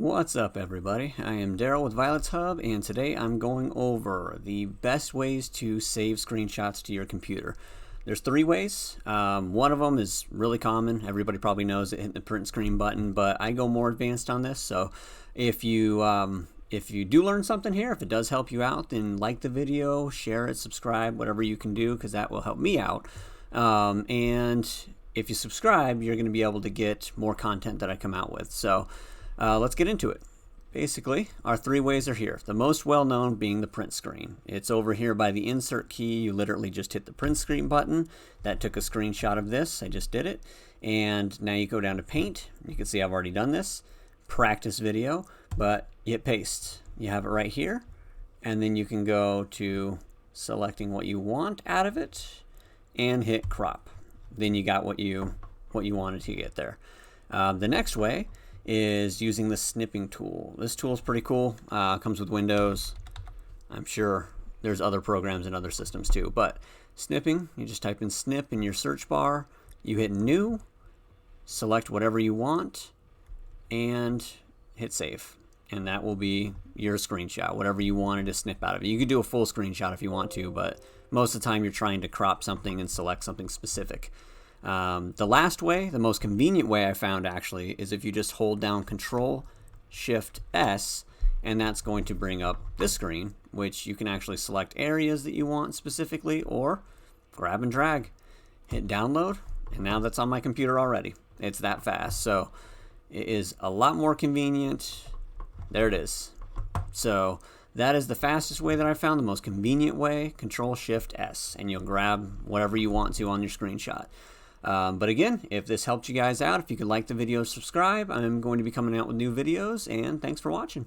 What's up, everybody? I am Daryl with Violet's Hub, and today I'm going over the best ways to save screenshots to your computer. There's three ways. One of them is really common. Everybody probably knows it, hitting the print screen button, but I go more advanced on this. So if you do learn something here, if it does help you out, then like the video, share it, subscribe, whatever you can do, because that will help me out. And if you subscribe, you're going to be able to get more content that I come out with. So let's get into it. Basically, our three ways are here. The most well-known being the print screen. It's over here by the insert key. You literally just hit the print screen button. That took a screenshot of this. I just did it. And now you go down to Paint. You can see I've already done this. Practice video, but you hit paste. You have it right here. And then you can go to selecting what you want out of it and hit crop. Then you got what you wanted to get there. The next way is using the Snipping Tool. This tool is pretty cool. Comes with Windows. I'm sure there's other programs and other systems too. But snipping, you just type in snip in your search bar. You hit new, select whatever you want, and hit save. And that will be your screenshot, whatever you wanted to snip out of it. You could do a full screenshot if you want to, but most of the time you're trying to crop something and select something specific. The last way, the most convenient way I found actually, is if you just hold down Control-Shift-S, and that's going to bring up this screen, which you can actually select areas that you want specifically, or grab and drag. Hit download, and now that's on my computer already. It's that fast. So it is a lot more convenient. There it is. So that is the fastest way that I found, the most convenient way, Control-Shift-S, and you'll grab whatever you want to on your screenshot. But again, if this helped you guys out, if you could like the video, subscribe. I'm going to be coming out with new videos, and thanks for watching.